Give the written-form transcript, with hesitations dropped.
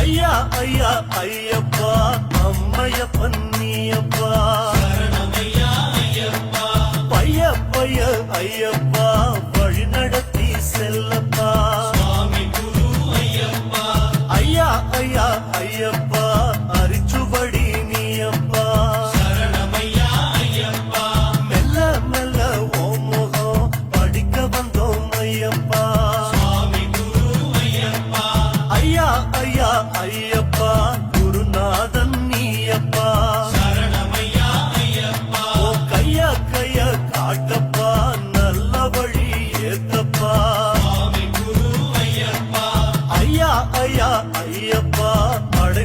ஐயா ஐயா ஐயப்பா அம்மையப்பன் நீயப்பா பைய பைய ஐயப்பா வழி நடத்தி செல்லப்பா ஐயா ஐயா ஐயப்பா அரிச்சுவடி நீயப்பா மெல்ல மெல்ல ஓம் முகம் படிக்க வந்தோம் ஐயப்பா ஐயா ஐயா ஐயப்பா குருநாதன் நீயப்பா ஓ கையா கைய காட்டப்பா நல்ல வழி ஏத்தப்பா ஐயா ஐயா ஐயப்பா மழை